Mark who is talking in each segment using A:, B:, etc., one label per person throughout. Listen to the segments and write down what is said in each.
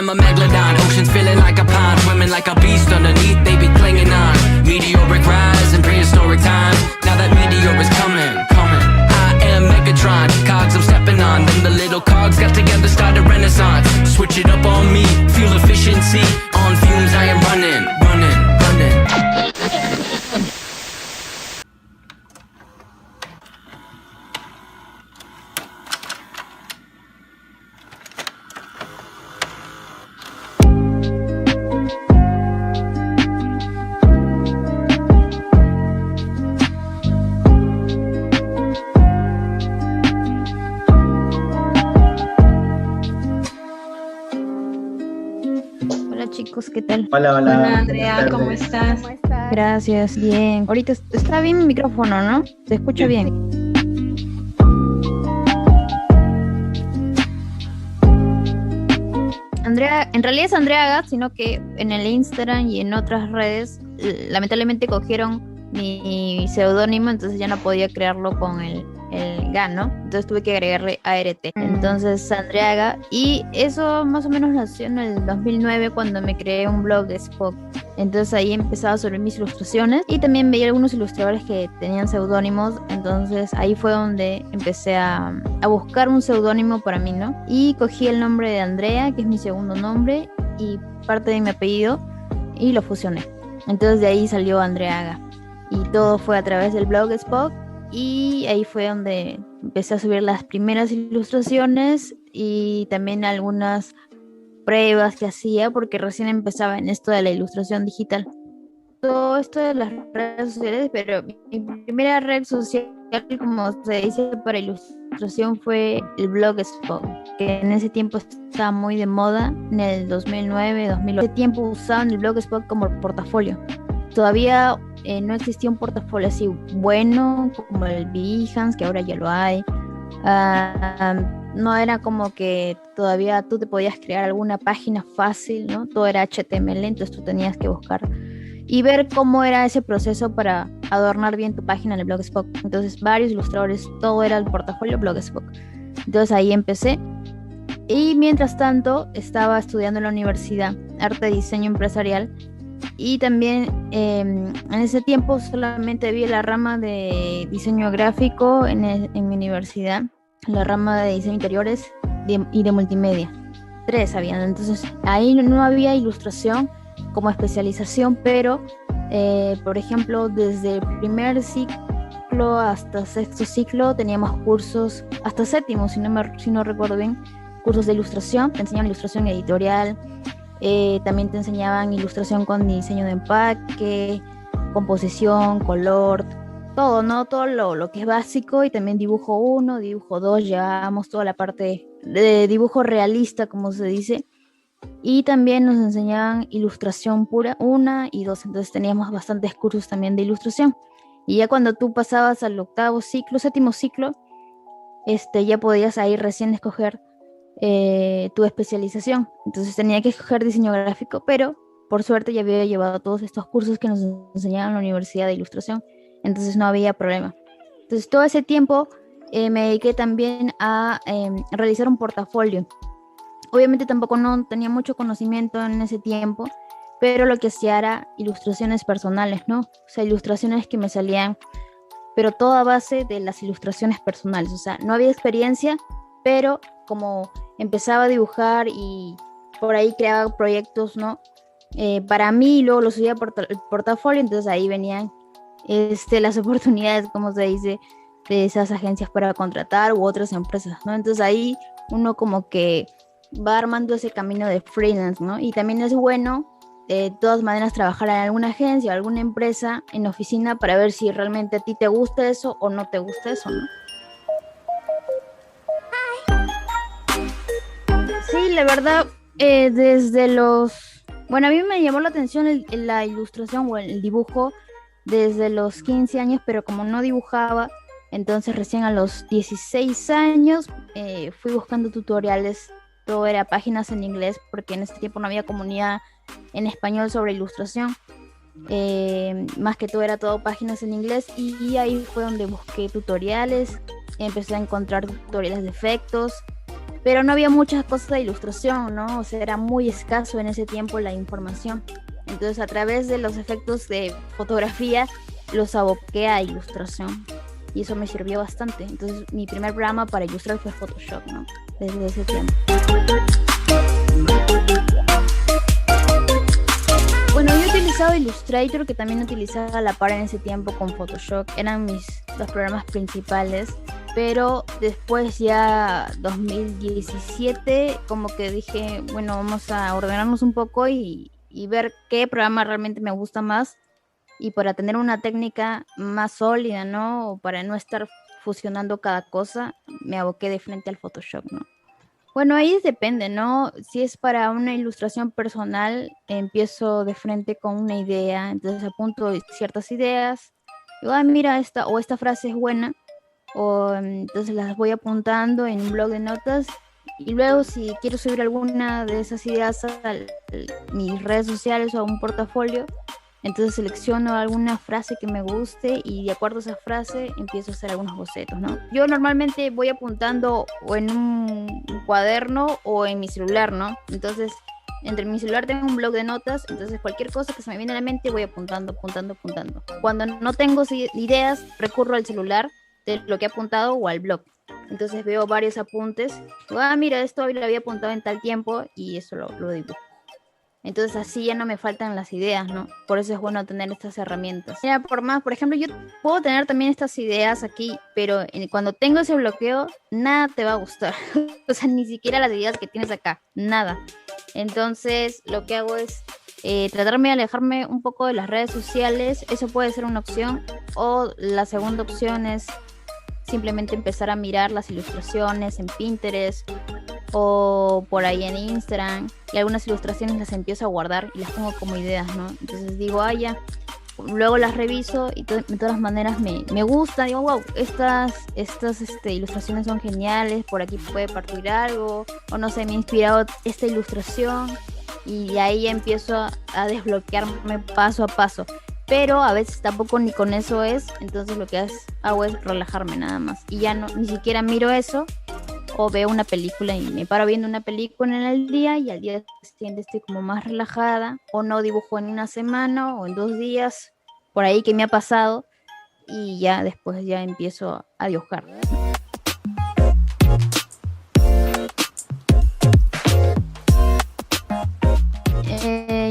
A: am a megalodon, oceans feeling like a pond, swimming like a beast underneath, they be clinging on. Meteoric rise in prehistoric times, now that meteor is coming. I am Megatron, cogs I'm stepping on, then the little cogs got together, started renaissance. Switch it up on me, fuel efficiency, on fumes I am running.
B: Chicos, ¿qué tal?
C: Hola.
D: Hola Andrea, ¿cómo estás?
B: Gracias, bien. Ahorita está bien mi micrófono, ¿no? ¿Se escucha bien? Andrea, en realidad es Andrea Gat, sino que en el Instagram y en otras redes lamentablemente cogieron mi seudónimo, entonces ya no podía crearlo con el GAN, ¿no? Entonces tuve que agregarle ART. Entonces Andrea Gat, y eso más o menos nació en el 2009 cuando me creé un blog de Spock. Entonces ahí empezaba sobre mis ilustraciones y también veía algunos ilustradores que tenían seudónimos, entonces ahí fue donde empecé a buscar un seudónimo para mí, ¿no? Y cogí el nombre de Andrea, que es mi segundo nombre y parte de mi apellido, y lo fusioné. Entonces de ahí salió Andrea Gat. Y todo fue a través del blog Spock, y ahí fue donde empecé a subir las primeras ilustraciones y también algunas pruebas que hacía, porque recién empezaba en esto de la ilustración digital. Todo esto de las redes sociales, pero mi primera red social, como se dice para ilustración, fue el blog Spock, que en ese tiempo estaba muy de moda, en el 2009, 2008. En ese tiempo usaban el blog Spock como portafolio. Todavía no existía un portafolio así bueno como el Behance, que ahora ya lo hay. No era como que todavía tú te podías crear alguna página fácil, ¿no? Todo era HTML, entonces tú tenías que buscar y ver cómo era ese proceso para adornar bien tu página en el blog Spock. Entonces varios ilustradores, todo era el portafolio blog Spock. Entonces ahí empecé. Y mientras tanto estaba estudiando en la universidad arte y diseño empresarial. Y también en ese tiempo solamente vi la rama de diseño gráfico en mi universidad, la rama de diseño interiores y de multimedia. 3 habían, entonces ahí no había ilustración como especialización, pero por ejemplo desde el primer ciclo hasta sexto ciclo teníamos cursos, hasta séptimo si no recuerdo bien, cursos de ilustración, te enseñaban ilustración editorial. También te enseñaban ilustración con diseño de empaque, composición, color, todo, ¿no? Todo lo que es básico y también dibujo 1, dibujo 2, llevamos toda la parte de dibujo realista, como se dice. Y también nos enseñaban ilustración pura 1 y 2, entonces teníamos bastantes cursos también de ilustración. Y ya cuando tú pasabas al octavo ciclo, séptimo ciclo, ya podías ahí recién escoger tu especialización. Entonces tenía que escoger diseño gráfico, pero por suerte ya había llevado todos estos cursos que nos enseñaban en la Universidad de Ilustración, entonces no había problema. Entonces todo ese tiempo me dediqué también a realizar un portafolio. Obviamente tampoco no tenía mucho conocimiento en ese tiempo, pero lo que hacía era ilustraciones personales, ¿no? O sea, ilustraciones que me salían, pero todo a base de las ilustraciones personales. O sea, no había experiencia, pero como empezaba a dibujar y por ahí creaba proyectos, ¿no? Para mí, y luego lo subía por el portafolio, entonces ahí venían las oportunidades, como se dice, de esas agencias para contratar u otras empresas, ¿no? Entonces ahí uno como que va armando ese camino de freelance, ¿no? Y también es bueno, de todas maneras, trabajar en alguna agencia o alguna empresa en oficina para ver si realmente a ti te gusta eso o no te gusta eso, ¿no? Sí, la verdad, desde los... Bueno, a mí me llamó la atención la ilustración o el dibujo desde los 15 años, pero como no dibujaba, entonces recién a los 16 años fui buscando tutoriales. Todo era páginas en inglés, porque en ese tiempo no había comunidad en español sobre ilustración. Más que todo era todo páginas en inglés, y ahí fue donde busqué tutoriales. Empecé a encontrar tutoriales de efectos, pero no había muchas cosas de ilustración, ¿no? O sea, era muy escaso en ese tiempo la información. Entonces, a través de los efectos de fotografía, los aboqué a ilustración. Y eso me sirvió bastante. Entonces, mi primer programa para ilustrar fue Photoshop, ¿no? Desde ese tiempo. Bueno, yo he utilizado Illustrator, que también utilizaba a la par en ese tiempo con Photoshop. Eran mis dos programas principales. Pero después ya 2017 como que dije, bueno, vamos a ordenarnos un poco y ver qué programa realmente me gusta más, y para tener una técnica más sólida, ¿no? O para no estar fusionando cada cosa, me aboqué de frente al Photoshop, ¿no? Bueno, ahí depende, ¿no? Si es para una ilustración personal, empiezo de frente con una idea, entonces apunto ciertas ideas, digo, mira, esta frase es buena, o entonces las voy apuntando en un blog de notas, y luego si quiero subir alguna de esas ideas a mis redes sociales o a un portafolio, entonces selecciono alguna frase que me guste y de acuerdo a esa frase empiezo a hacer algunos bocetos, ¿no? Yo normalmente voy apuntando o en un cuaderno o en mi celular, ¿no? Entonces, entre mi celular tengo un blog de notas, entonces cualquier cosa que se me viene a la mente voy apuntando. Cuando no tengo ideas, recurro al celular de lo que he apuntado o al blog. Entonces veo varios apuntes, digo, mira, esto hoy lo había apuntado en tal tiempo, y eso lo dibujo. Entonces así ya no me faltan las ideas, ¿no? Por eso es bueno tener estas herramientas. Mira, por ejemplo, yo puedo tener también estas ideas aquí, pero cuando tengo ese bloqueo, nada te va a gustar. O sea, ni siquiera las ideas que tienes acá, nada. Entonces lo que hago es tratarme de alejarme un poco de las redes sociales. Eso puede ser una opción. O la segunda opción es simplemente empezar a mirar las ilustraciones en Pinterest o por ahí en Instagram, y algunas ilustraciones las empiezo a guardar y las pongo como ideas, ¿no? Entonces digo, ya, luego las reviso y de todas maneras me gusta, digo, wow, estas ilustraciones son geniales, por aquí puede partir algo, o no sé, me ha inspirado esta ilustración, y ahí empiezo a desbloquearme paso a paso. Pero a veces tampoco ni con eso es, entonces lo que hago es relajarme nada más, y ya ni siquiera miro eso, o veo una película y me paro viendo una película en el día, y al día siguiente estoy como más relajada, o no dibujo en una semana o en 2 días, por ahí que me ha pasado, y ya después ya empiezo a dibujar.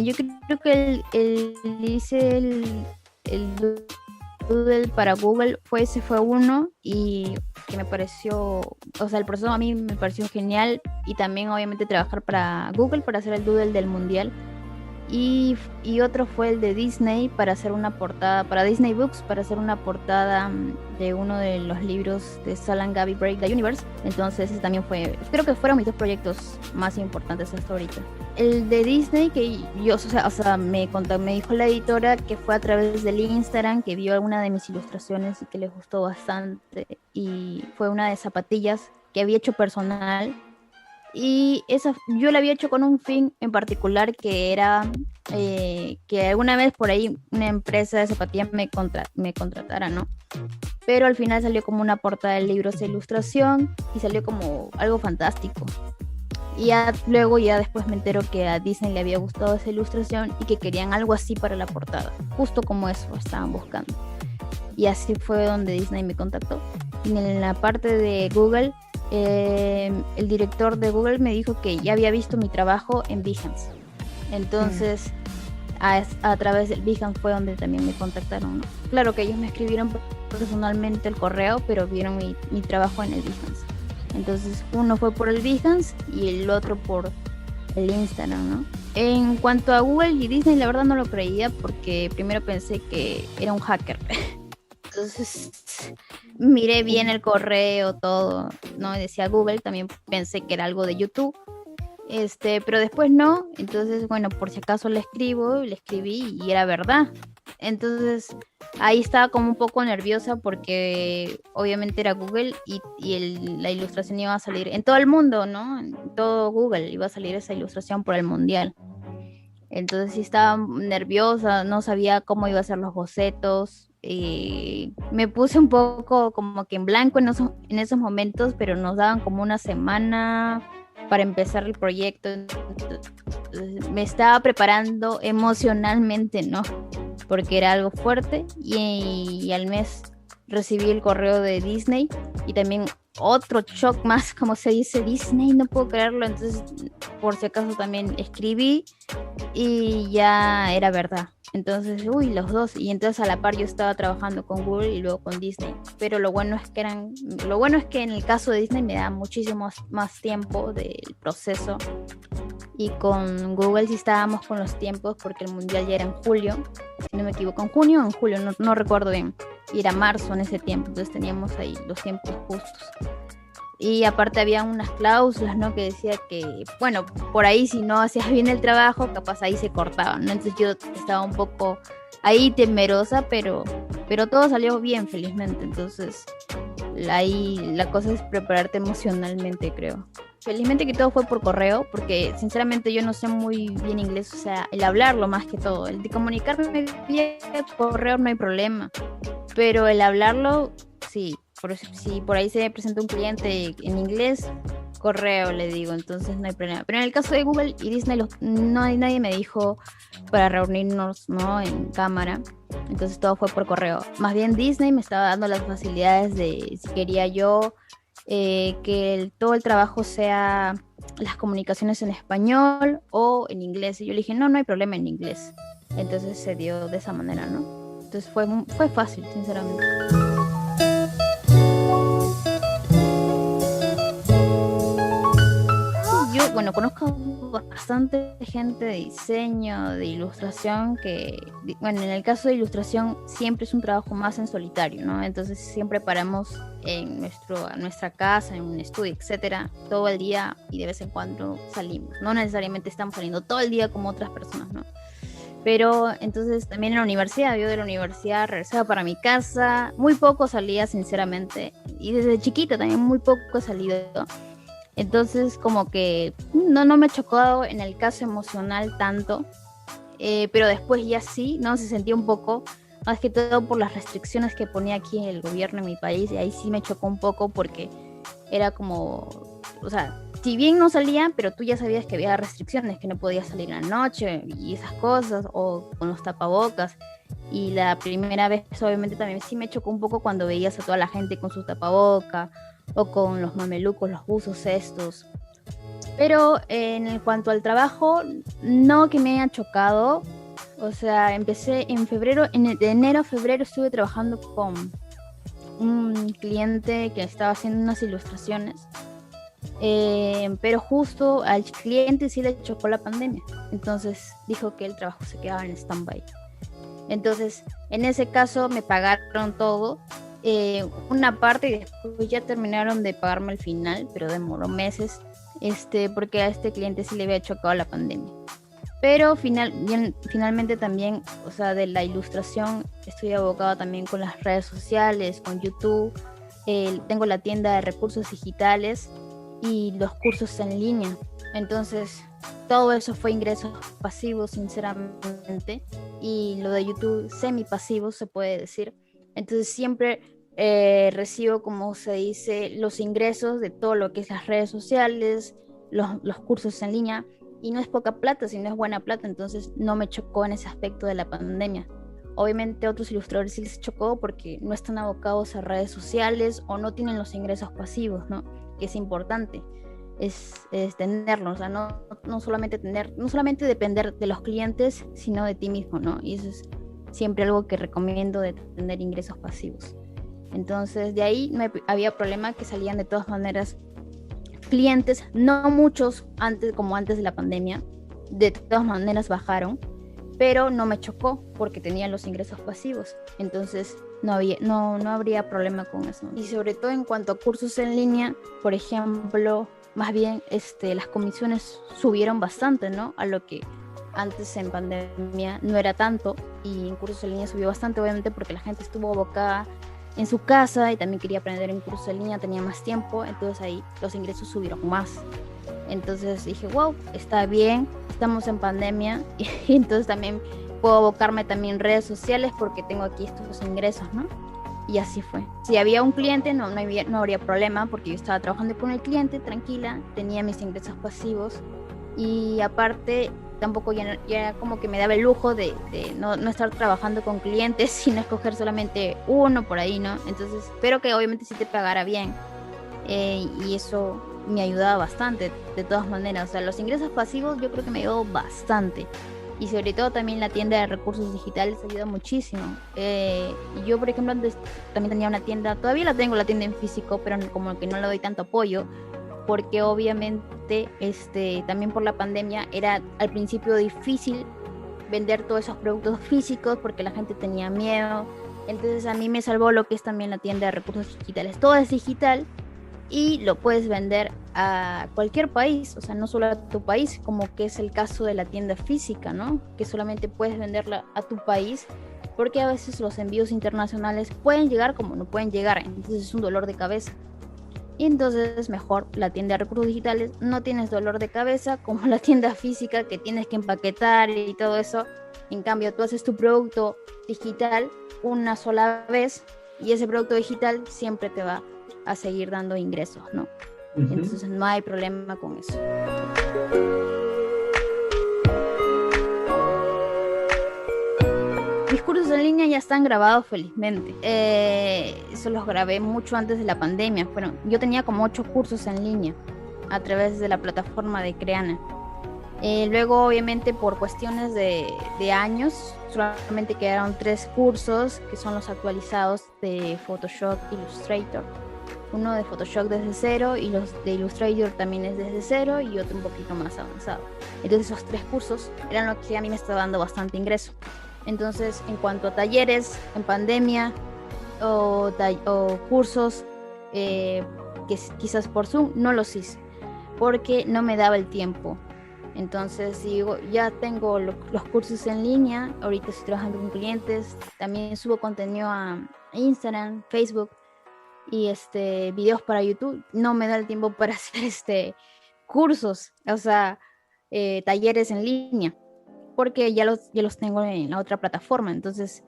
B: Yo creo que hice el doodle para Google, ese fue uno, y que me pareció, o sea, el proceso a mí me pareció genial, y también obviamente trabajar para Google para hacer el doodle del mundial, y otro fue el de Disney para hacer una portada, para Disney Books, para hacer una portada de uno de los libros de Sal Gaby Break the Universe. Entonces ese también fue, creo que fueron mis dos proyectos más importantes hasta ahorita. El de Disney, que yo, o sea, me dijo la editora que fue a través del Instagram, que vio alguna de mis ilustraciones y que les gustó bastante, y fue una de zapatillas que había hecho personal. Y esa yo la había hecho con un fin en particular, que era que alguna vez por ahí una empresa de zapatillas me contratara, ¿no? Pero al final salió como una portada del libro esa ilustración y salió como algo fantástico. Y ya luego, ya después me entero que a Disney le había gustado esa ilustración y que querían algo así para la portada, justo como eso estaban buscando. Y así fue donde Disney me contactó. Y en la parte de Google, el director de Google me dijo que ya había visto mi trabajo en Behance. Entonces a través del Behance fue donde también me contactaron, ¿no? Claro que ellos me escribieron personalmente el correo, pero vieron mi trabajo en el Behance. Entonces uno fue por el Behance y el otro por el Instagram, ¿no? En cuanto a Google y Disney, la verdad no lo creía, porque primero pensé que era un hacker. Entonces miré bien el correo, todo, ¿no? Y decía Google, también pensé que era algo de YouTube, pero después no. Entonces, bueno, por si acaso le escribí y era verdad. Entonces ahí estaba como un poco nerviosa porque obviamente era Google y la ilustración iba a salir en todo el mundo, ¿no? En todo Google iba a salir esa ilustración por el mundial. Entonces sí estaba nerviosa, no sabía cómo iba a ser los bocetos. Me puse un poco como que en blanco en esos momentos, pero nos daban como una semana para empezar el proyecto. Entonces, me estaba preparando emocionalmente, ¿no? Porque era algo fuerte, y al mes recibí el correo de Disney y también otro shock más, como se dice, Disney, no puedo creerlo. Entonces por si acaso también escribí y ya era verdad. Entonces, los dos, y entonces a la par yo estaba trabajando con Google y luego con Disney, pero lo bueno es que en el caso de Disney me da muchísimo más tiempo del proceso, y con Google sí estábamos con los tiempos porque el mundial ya era en julio, si no me equivoco, en junio o en julio, no recuerdo bien, y era marzo en ese tiempo, entonces teníamos ahí los tiempos justos. Y aparte había unas cláusulas, ¿no? Que decía que, bueno, por ahí si no hacías bien el trabajo, capaz ahí se cortaban, ¿no? Entonces yo estaba un poco ahí temerosa, pero todo salió bien, felizmente. Entonces ahí la cosa es prepararte emocionalmente, creo. Felizmente que todo fue por correo, porque sinceramente yo no sé muy bien inglés, o sea, el hablarlo más que todo. El de comunicarme vía correo no hay problema, pero el hablarlo, sí. Si por ahí se presenta un cliente en inglés, correo le digo, entonces no hay problema. Pero en el caso de Google y Disney, nadie me dijo para reunirnos, ¿no? En cámara. Entonces todo fue por correo. Más bien Disney me estaba dando las facilidades de si quería yo que todo el trabajo sea las comunicaciones en español o en inglés. Y yo le dije, no hay problema en inglés. Entonces se dio de esa manera, ¿no? Entonces fue fácil, sinceramente. Yo, bueno, conozco bastante gente de diseño, de ilustración, bueno, en el caso de ilustración siempre es un trabajo más en solitario, ¿no? Entonces siempre paramos en nuestra casa, en un estudio, etcétera, todo el día, y de vez en cuando salimos. No necesariamente estamos saliendo todo el día como otras personas, ¿no? Pero entonces también en la universidad, yo de la universidad regresaba para mi casa, muy poco salía, sinceramente, y desde chiquita también muy poco he salido. Entonces como que no me ha chocado en el caso emocional tanto, pero después ya sí, ¿no? Se sentía un poco, más que todo por las restricciones que ponía aquí el gobierno en mi país, y ahí sí me chocó un poco porque era como, o sea, si bien no salía, pero tú ya sabías que había restricciones, que no podías salir en la noche y esas cosas, o con los tapabocas. Y la primera vez obviamente también sí me chocó un poco cuando veías a toda la gente con sus tapabocas, o con los mamelucos, los buzos estos. Pero en cuanto al trabajo, no que me haya chocado. O sea, empecé en febrero, de enero a febrero estuve trabajando con un cliente que estaba haciendo unas ilustraciones, pero justo al cliente sí le chocó la pandemia. entonces dijo que el trabajo se quedaba en stand-by. Entonces, en ese caso me pagaron todo, una parte, y después ya terminaron de pagarme al final, pero demoró meses, porque a este cliente sí le había chocado la pandemia. Pero finalmente también, o sea, de la ilustración estoy abocada también con las redes sociales, con YouTube, tengo la tienda de recursos digitales y los cursos en línea. Entonces, todo eso fue ingresos pasivos, sinceramente, y lo de YouTube semipasivos, se puede decir. Entonces, siempre recibo, como se dice, los ingresos de todo lo que es las redes sociales, los cursos en línea, y no es poca plata, sino es buena plata, entonces no me chocó en ese aspecto de la pandemia. Obviamente a otros ilustradores sí les chocó porque no están abocados a redes sociales o no tienen los ingresos pasivos, ¿no? Que es importante, es tenerlos, o sea, no solamente depender de los clientes, sino de ti mismo, ¿no? Y eso es siempre algo que recomiendo, de tener ingresos pasivos. Entonces de ahí no había problema, que salían de todas maneras clientes, no muchos como antes de la pandemia, de todas maneras bajaron, pero no me chocó porque tenía los ingresos pasivos, entonces no habría problema con eso. Y sobre todo en cuanto a cursos en línea, por ejemplo, más bien las comisiones subieron bastante, ¿no? A lo que antes en pandemia no era tanto, y en cursos en línea subió bastante, obviamente porque la gente estuvo abocada en su casa y también quería aprender en curso en línea, tenía más tiempo, entonces ahí los ingresos subieron más. Entonces dije, wow, está bien, estamos en pandemia y entonces también puedo abocarme también en redes sociales porque tengo aquí estos ingresos, ¿no? Y así fue. Si había un cliente, no habría problema porque yo estaba trabajando con el cliente, tranquila, tenía mis ingresos pasivos, y aparte tampoco ya como que me daba el lujo de no estar trabajando con clientes, sino escoger solamente uno por ahí, ¿no? Entonces, espero que obviamente sí te pagara bien, y eso me ayudaba bastante, de todas maneras. O sea, los ingresos pasivos yo creo que me ayudó bastante, y sobre todo también la tienda de recursos digitales ayuda muchísimo. Yo, por ejemplo, antes también tenía una tienda, todavía la tengo, la tienda en físico, pero como que no le doy tanto apoyo, porque obviamente también por la pandemia era al principio difícil vender todos esos productos físicos porque la gente tenía miedo. Entonces a mí me salvó lo que es también la tienda de recursos digitales. Todo es digital y lo puedes vender a cualquier país, o sea, no solo a tu país, como que es el caso de la tienda física, ¿no? Que solamente puedes venderla a tu país, porque a veces los envíos internacionales pueden llegar como no pueden llegar, entonces es un dolor de cabeza. Y entonces mejor la tienda de recursos digitales, no tienes dolor de cabeza como la tienda física que tienes que empaquetar y todo eso. En cambio, tú haces tu producto digital una sola vez y ese producto digital siempre te va a seguir dando ingresos, ¿no? Uh-huh. Entonces no hay problema con eso. Mis cursos en línea ya están grabados, felizmente. Eso los grabé mucho antes de la pandemia. Bueno, yo tenía como 8 cursos en línea a través de la plataforma de Creana. Luego, obviamente, por cuestiones de años, solamente quedaron 3 cursos, que son los actualizados de Photoshop, Illustrator. Uno de Photoshop desde cero, y los de Illustrator también es desde cero, y otro un poquito más avanzado. Entonces esos 3 cursos eran lo que a mí me estaba dando bastante ingreso. Entonces, en cuanto a talleres en pandemia o cursos que quizás por Zoom, no los hice porque no me daba el tiempo. Entonces digo, ya tengo los cursos en línea, ahorita estoy trabajando con clientes, también subo contenido a Instagram, Facebook y videos para YouTube. No me da el tiempo para hacer cursos, o sea, talleres en línea, porque ya los tengo en la otra plataforma. Entonces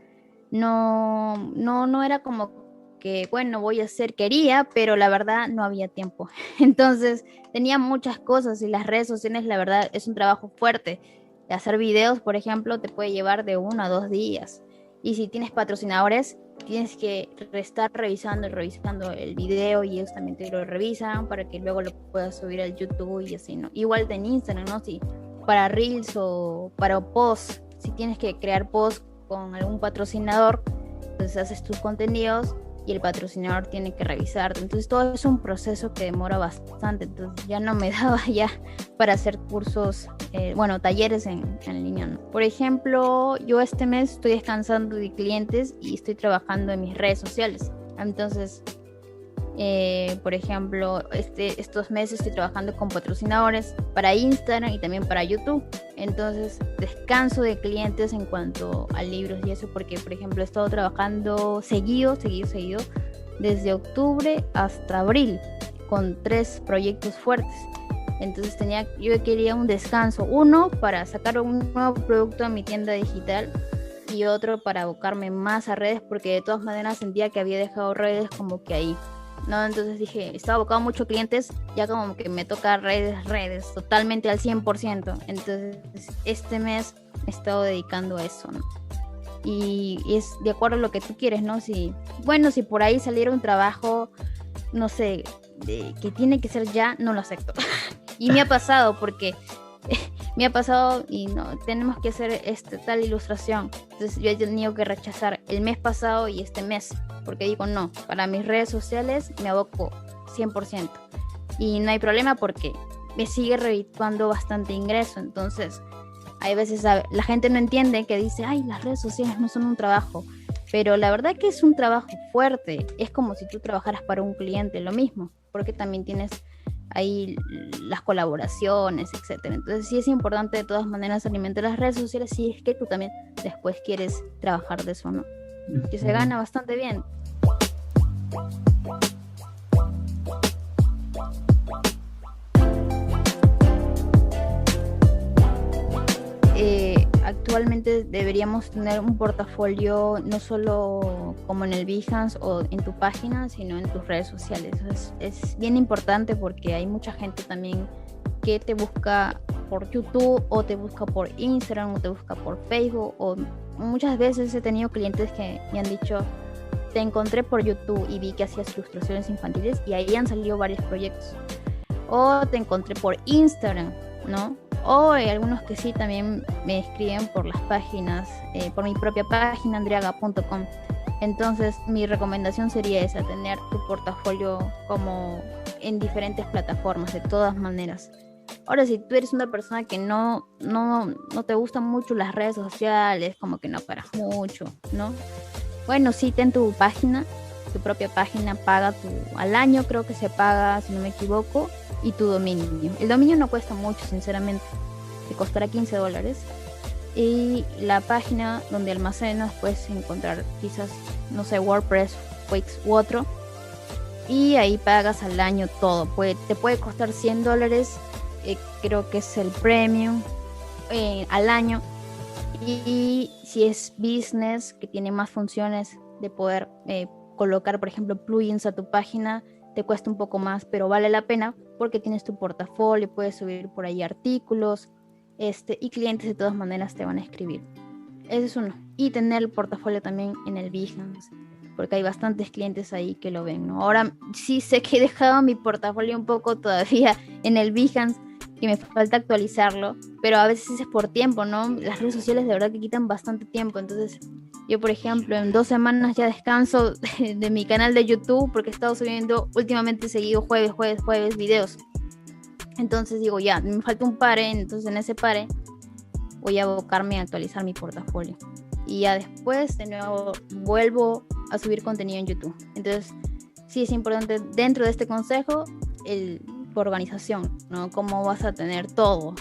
B: no era como que, bueno, voy a hacer, quería, pero la verdad no había tiempo. Entonces tenía muchas cosas, y las redes sociales, la verdad, es un trabajo fuerte. Hacer videos, por ejemplo, te puede llevar de 1 a 2 días, y si tienes patrocinadores, tienes que estar revisando el video, y ellos también te lo revisan para que luego lo puedas subir al YouTube y así, ¿no? Igual en Instagram, ¿no? Si para Reels o para posts, si tienes que crear posts con algún patrocinador, entonces haces tus contenidos y el patrocinador tiene que revisarte. Entonces todo es un proceso que demora bastante, entonces ya no me daba ya para hacer cursos, talleres en línea, ¿no? Por ejemplo, yo este mes estoy descansando de clientes y estoy trabajando en mis redes sociales. Entonces, por ejemplo, estos meses estoy trabajando con patrocinadores para Instagram y también para YouTube. Entonces descanso de clientes en cuanto a libros y eso, porque por ejemplo he estado trabajando seguido desde octubre hasta abril con 3 proyectos fuertes. Entonces yo quería un descanso, uno para sacar un nuevo producto a mi tienda digital y otro para abocarme más a redes, porque de todas maneras sentía que había dejado redes como que ahí, ¿no? Entonces dije, estaba abocado a muchos clientes, ya como que me toca redes totalmente al 100%. Entonces este mes me he estado dedicando a eso, ¿no? Y es de acuerdo a lo que tú quieres, ¿no? Si por ahí saliera un trabajo, no sé, que tiene que ser ya, no lo acepto. Y me ha pasado y no, tenemos que hacer tal ilustración. Entonces yo he tenido que rechazar el mes pasado y este mes, porque digo, no, para mis redes sociales me aboco 100%. Y no hay problema porque me sigue redituando bastante ingreso. Entonces, hay veces la gente no entiende, que dice, ay, las redes sociales no son un trabajo. Pero la verdad que es un trabajo fuerte. Es como si tú trabajaras para un cliente, lo mismo, porque también tienes ahí las colaboraciones, etcétera. Entonces sí es importante de todas maneras alimentar las redes sociales si es que tú también después quieres trabajar de eso, ¿no? Que se gana bastante bien. Actualmente deberíamos tener un portafolio no solo como en el Behance o en tu página, sino en tus redes sociales. Es bien importante porque hay mucha gente también que te busca por YouTube o te busca por Instagram o te busca por Facebook, o muchas veces he tenido clientes que me han dicho, te encontré por YouTube y vi que hacías ilustraciones infantiles y ahí han salido varios proyectos, o te encontré por Instagram, ¿no? O hay algunos que sí también me escriben por las páginas, por mi propia página andreaga.com. Entonces mi recomendación sería esa, tener tu portafolio como en diferentes plataformas, de todas maneras. Ahora, si tú eres una persona que no te gustan mucho las redes sociales, como que no paras mucho, ¿no? Bueno, sí, ten tu página, tu propia página, paga al año, creo que se paga, si no me equivoco, y tu dominio. El dominio no cuesta mucho, sinceramente, te costará $15. Y la página donde almacenas puedes encontrar quizás, no sé, WordPress, Wix u otro, y ahí pagas al año todo. Te puede costar $100, creo que es el premium al año. Y si es business, que tiene más funciones de poder colocar, por ejemplo, plugins a tu página, te cuesta un poco más, pero vale la pena porque tienes tu portafolio, puedes subir por ahí artículos, y clientes de todas maneras te van a escribir. Ese es uno. Y tener el portafolio también en el Behance, porque hay bastantes clientes ahí que lo ven, ¿no? Ahora sí sé que he dejado mi portafolio un poco todavía en el Behance, que me falta actualizarlo, pero a veces es por tiempo, ¿no? Las redes sociales de verdad que quitan bastante tiempo. Entonces yo, por ejemplo, en 2 semanas ya descanso de mi canal de YouTube, porque he estado subiendo últimamente seguido jueves videos. Entonces digo, ya, me falta un pare, entonces en ese pare voy a abocarme a actualizar mi portafolio. Y ya después, de nuevo, vuelvo a subir contenido en YouTube. Entonces, sí es importante dentro de este consejo, tu organización, ¿no? Cómo vas a tener todo,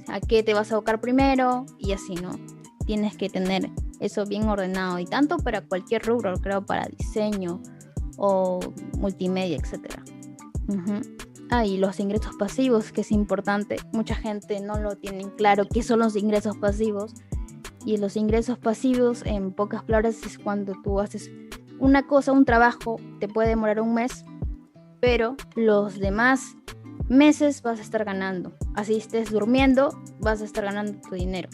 B: a qué te vas a abocar primero y así, ¿no? Tienes que tener eso bien ordenado, y tanto para cualquier rubro, creo, para diseño o multimedia, etcétera. Y los ingresos pasivos, que es importante. Mucha gente no lo tiene claro qué son los ingresos pasivos. Y los ingresos pasivos, en pocas palabras, es cuando tú haces una cosa, un trabajo, te puede demorar un mes, pero los demás meses vas a estar ganando. Así estés durmiendo, vas a estar ganando tu dinero.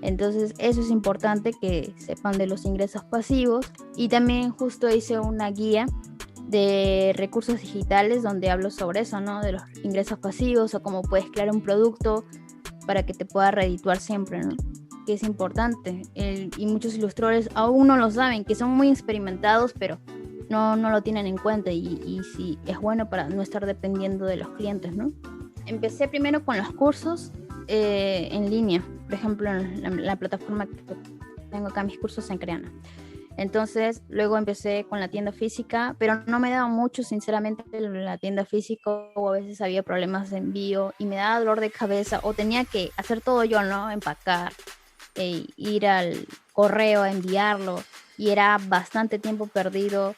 B: Entonces eso es importante que sepan de los ingresos pasivos. Y también justo hice una guía de recursos digitales donde hablo sobre eso, ¿no? De los ingresos pasivos, o cómo puedes crear un producto para que te pueda redituar siempre, ¿no? Que es importante. Y muchos ilustradores aún no lo saben, que son muy experimentados, pero no lo tienen en cuenta y sí es bueno para no estar dependiendo de los clientes, ¿no? Empecé primero con los cursos en línea, por ejemplo, en la plataforma que tengo acá mis cursos en Creana. Entonces, luego empecé con la tienda física, pero no me daba mucho, sinceramente, la tienda física, o a veces había problemas de envío y me daba dolor de cabeza, o tenía que hacer todo yo, ¿no? Empacar, ir al correo a enviarlo, y era bastante tiempo perdido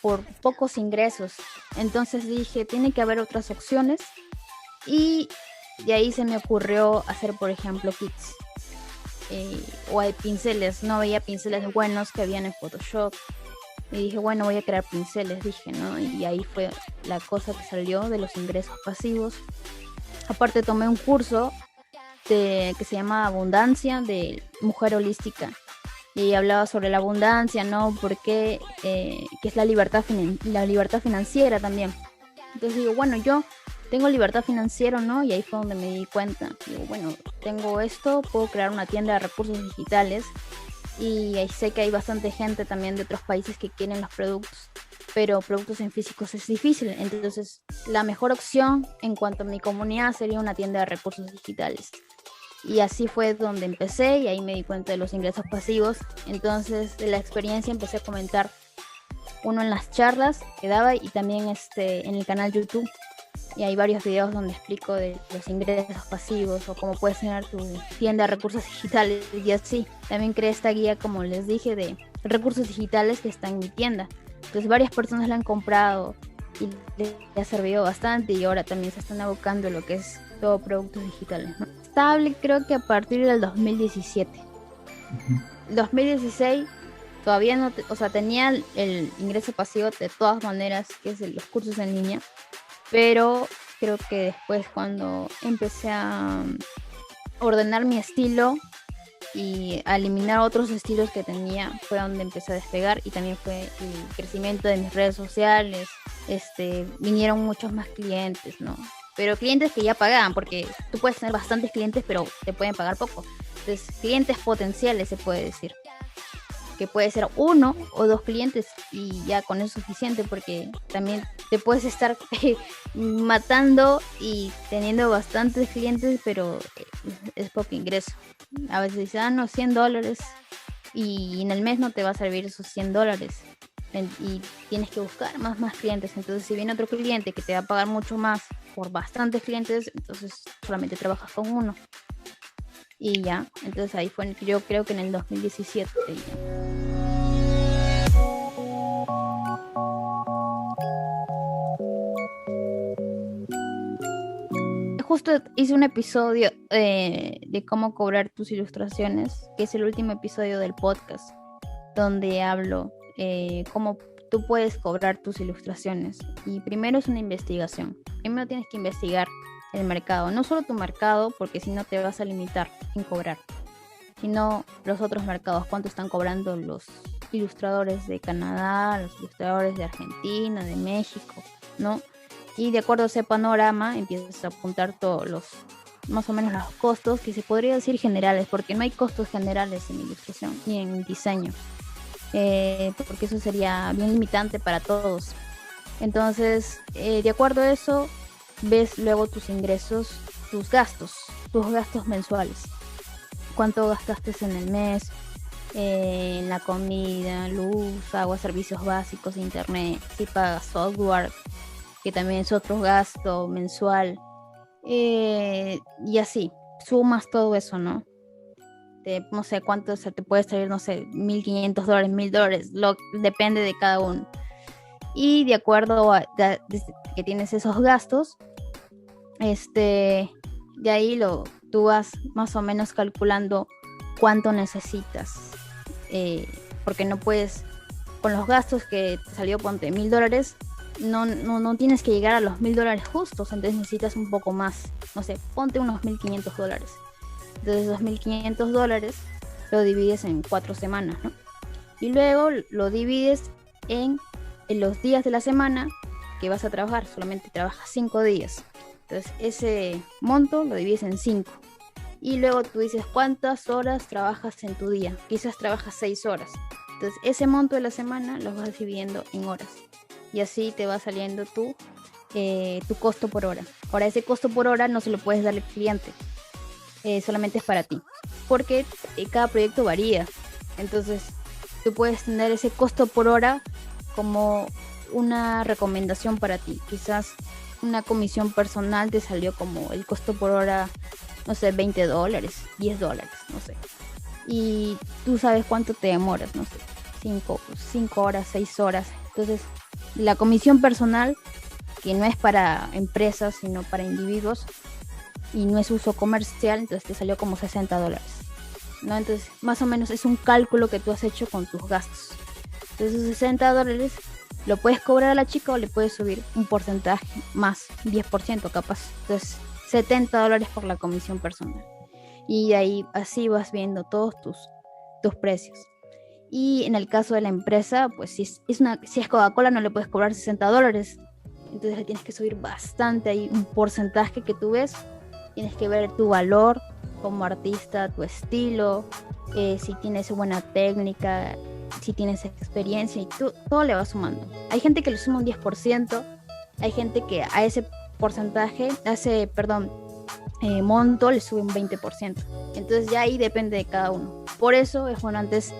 B: por pocos ingresos. Entonces dije, tiene que haber otras opciones, y de ahí se me ocurrió hacer, por ejemplo, kits. O hay pinceles, no veía pinceles buenos que habían en Photoshop y dije, bueno, voy a crear pinceles, dije, ¿no? Y ahí fue la cosa que salió de los ingresos pasivos. Aparte tomé un curso que se llama Abundancia, de Mujer Holística, y hablaba sobre la abundancia, ¿no? Porque que es la libertad financiera también. Entonces digo, bueno, yo tengo libertad financiera, ¿no? Y ahí fue donde me di cuenta. Digo, bueno, tengo esto, puedo crear una tienda de recursos digitales. Y ahí sé que hay bastante gente también de otros países que quieren los productos, pero productos en físicos es difícil. Entonces, la mejor opción en cuanto a mi comunidad sería una tienda de recursos digitales. Y así fue donde empecé, y ahí me di cuenta de los ingresos pasivos. Entonces, de la experiencia empecé a comentar, uno en las charlas que daba y también en el canal YouTube. Y hay varios videos donde explico de los ingresos pasivos o cómo puedes tener tu tienda de recursos digitales y así. También creé esta guía, como les dije, de recursos digitales que está en mi tienda. Entonces varias personas la han comprado y les ha servido bastante, y ahora también se están abocando a lo que es todo productos digitales, ¿no? Estable creo que a partir del 2017. 2016 todavía no, tenía el ingreso pasivo de todas maneras, que es de los cursos en línea. Pero creo que después, cuando empecé a ordenar mi estilo y a eliminar otros estilos que tenía, fue donde empecé a despegar, y también fue el crecimiento de mis redes sociales. Vinieron muchos más clientes, ¿no? Pero clientes que ya pagaban, porque tú puedes tener bastantes clientes, pero te pueden pagar poco. Entonces, clientes potenciales se puede decir, que puede ser 1 o 2 clientes, y ya con eso es suficiente, porque también te puedes estar matando y teniendo bastantes clientes, pero es poco ingreso. A veces dices, no, $100, y en el mes no te va a servir esos $100, y tienes que buscar más clientes. Entonces, si viene otro cliente que te va a pagar mucho más por bastantes clientes, entonces solamente trabajas con uno. Y ya, entonces ahí fue, yo creo que en el 2017 ya. Justo hice un episodio de cómo cobrar tus ilustraciones, que es el último episodio del podcast, donde hablo cómo tú puedes cobrar tus ilustraciones. Y primero es una investigación. Primero tienes que investigar el mercado, no solo tu mercado, porque si no te vas a limitar en cobrar, sino los otros mercados, cuánto están cobrando los ilustradores de Canadá, los ilustradores de Argentina, de México, ¿no? Y de acuerdo a ese panorama empiezas a apuntar todos más o menos los costos, que se podría decir generales, porque no hay costos generales en ilustración ni en diseño, porque eso sería bien limitante para todos. Entonces, de acuerdo a eso, ves luego tus ingresos, tus gastos mensuales. Cuánto gastaste en el mes, en la comida, luz, agua, servicios básicos, internet, si pagas software, que también es otro gasto mensual, y así, sumas todo eso, ¿no? No sé cuánto te puede salir, no sé, $1,500, $1,000, depende de cada uno. Y de acuerdo a que tienes esos gastos, de ahí tú vas más o menos calculando cuánto necesitas, porque no puedes, con los gastos que te salió, ponte $1,000, no tienes que llegar a los $1,000 justos, entonces necesitas un poco más, no sé, ponte unos $1,500. Entonces esos $1,500 lo divides en 4 semanas, ¿no? Y luego lo divides en los días de la semana que vas a trabajar. Solamente trabajas 5 días. Entonces ese monto lo divides en 5. Y luego tú dices cuántas horas trabajas en tu día. Quizás trabajas 6 horas. Entonces, ese monto de la semana lo vas dividiendo en horas. Y así te va saliendo tu costo por hora. Ahora, ese costo por hora no se lo puedes dar al cliente. Solamente es para ti. Porque cada proyecto varía. Entonces, tú puedes tener ese costo por hora como una recomendación para ti. Quizás una comisión personal te salió como el costo por hora, no sé, $20, $10, no sé. Y tú sabes cuánto te demoras, no sé, 5 horas, 6 horas. Entonces, la comisión personal, que no es para empresas, sino para individuos, y no es uso comercial, entonces te salió como $60, ¿no? Entonces, más o menos es un cálculo que tú has hecho con tus gastos. Entonces, esos $60 lo puedes cobrar a la chica o le puedes subir un porcentaje más, 10% capaz. Entonces, $70 por la comisión personal. Y de ahí así vas viendo todos tus precios. Y en el caso de la empresa, pues si es Coca-Cola no le puedes cobrar $60. Entonces le tienes que subir bastante ahí un porcentaje que tú ves. Tienes que ver tu valor como artista, tu estilo, si tienes buena técnica, si tienes experiencia, y todo le va sumando. Hay gente que le suma un 10%, hay gente que a ese porcentaje, monto le sube un 20%. Entonces ya ahí depende de cada uno. Por eso es bueno antes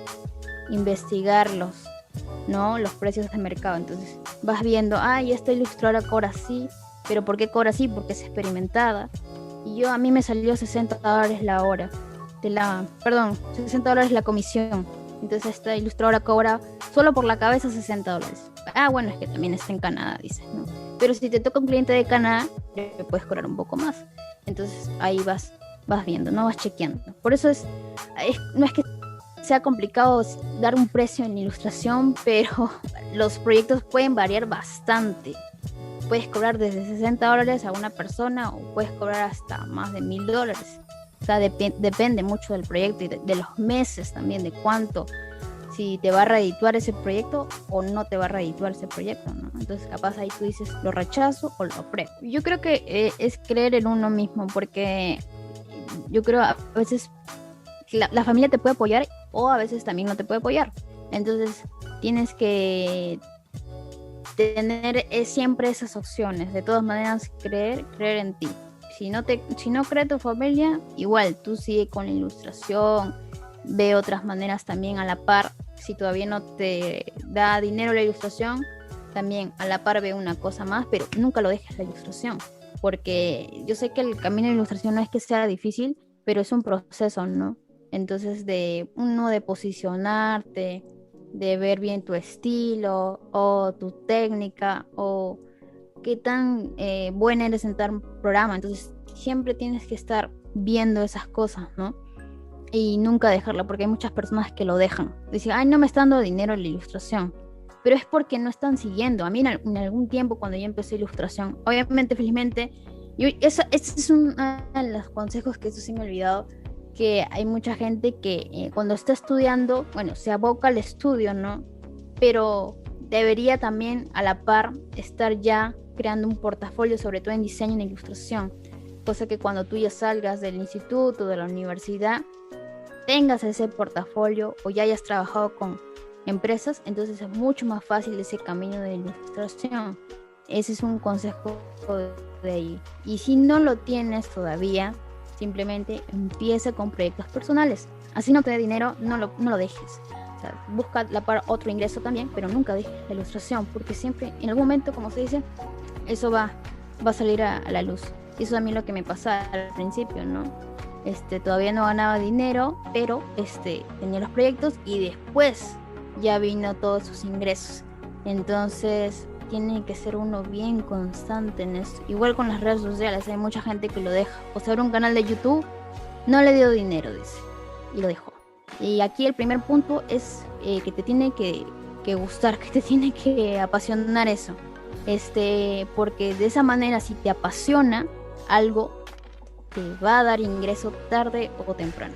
B: investigar los precios de mercado. Entonces vas viendo, esta ilustradora cobra así, pero ¿por qué cobra así? Porque es experimentada. Y a mí me salió $60 la hora, $60 la comisión. Entonces esta ilustradora cobra solo por la cabeza $60. Bueno, es que también está en Canadá, dices, ¿no? Pero si te toca un cliente de Canadá, le puedes cobrar un poco más. Entonces ahí vas viendo, no vas chequeando. Por eso no es que sea complicado dar un precio en ilustración, pero los proyectos pueden variar bastante. Puedes cobrar desde $60 a una persona o puedes cobrar hasta más de $1,000. O sea, depende mucho del proyecto y de los meses también, de cuánto, si te va a redituar ese proyecto o no te va a redituar ese proyecto, ¿no? Entonces capaz ahí tú dices, lo rechazo o lo apruebo. Yo creo que es creer en uno mismo, porque yo creo a veces la familia te puede apoyar o a veces también no te puede apoyar. Entonces tienes que tener siempre esas opciones. De todas maneras, creer en ti. Si no cree tu familia, igual tú sigue con la ilustración, ve otras maneras también a la par. Si todavía no te da dinero la ilustración, también a la par ve una cosa más, pero nunca lo dejes la ilustración, porque yo sé que el camino de ilustración no es que sea difícil, pero es un proceso, ¿no? Entonces de posicionarte, de ver bien tu estilo o tu técnica o qué tan buena eres en tal programa. Entonces siempre tienes que estar viendo esas cosas, ¿no? Y nunca dejarla, porque hay muchas personas que lo dejan. Dicen, no me está dando dinero en la ilustración, pero es porque no están siguiendo. A mí en algún tiempo cuando yo empecé ilustración, obviamente, felizmente, ese es uno de los consejos que eso sí me he olvidado, que hay mucha gente que cuando está estudiando, se aboca al estudio, ¿no? Pero debería también a la par estar ya creando un portafolio, sobre todo en diseño y en ilustración, cosa que cuando tú ya salgas del instituto, de la universidad, tengas ese portafolio o ya hayas trabajado con empresas, entonces es mucho más fácil ese camino de ilustración. Ese es un consejo de ahí. Y si no lo tienes todavía, simplemente empieza con proyectos personales. Así no te dé dinero, no lo dejes. O sea, busca la par otro ingreso también, pero nunca dejes la ilustración, porque siempre, en algún momento, como se dice, eso va a salir a la luz. Y eso a mí lo que me pasaba al principio, ¿no? Todavía no ganaba dinero, pero tenía los proyectos y después ya vino todos sus ingresos. Entonces tiene que ser uno bien constante en esto. Igual con las redes sociales, hay mucha gente que lo deja. O sea, un canal de YouTube no le dio dinero, dice, y lo dejó. Y aquí el primer punto es que te tiene que gustar, que te tiene que apasionar eso. Porque de esa manera, si te apasiona algo, te va a dar ingreso tarde o temprano.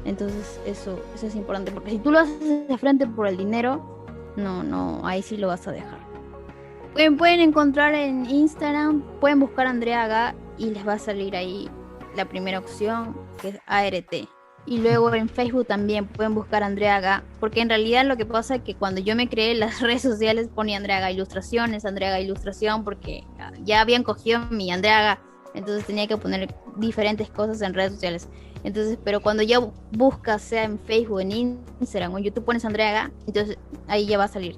B: Entonces eso es importante, porque si tú lo haces de frente por el dinero, no, ahí sí lo vas a dejar. Pueden encontrar en Instagram, pueden buscar Andrea Aga y les va a salir ahí la primera opción, que es ART. Y luego en Facebook también pueden buscar Andreaga, porque en realidad lo que pasa es que cuando yo me creé las redes sociales ponía Andreaga Ilustraciones, Andreaga Ilustración, porque ya habían cogido mi Andreaga, entonces tenía que poner diferentes cosas en redes sociales. Entonces, pero cuando ya buscas, sea en Facebook, en Instagram o en YouTube, pones Andreaga, entonces ahí ya va a salir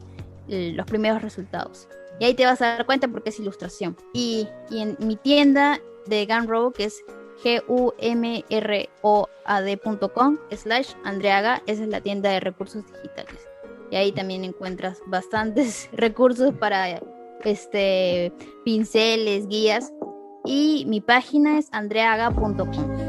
B: los primeros resultados. Y ahí te vas a dar cuenta porque es ilustración. Y en mi tienda de Gumroad, que es gumroad.com/Andreaga, esa es la tienda de recursos digitales. Y ahí también encuentras bastantes recursos para pinceles, guías. Y mi página es andreaga.com.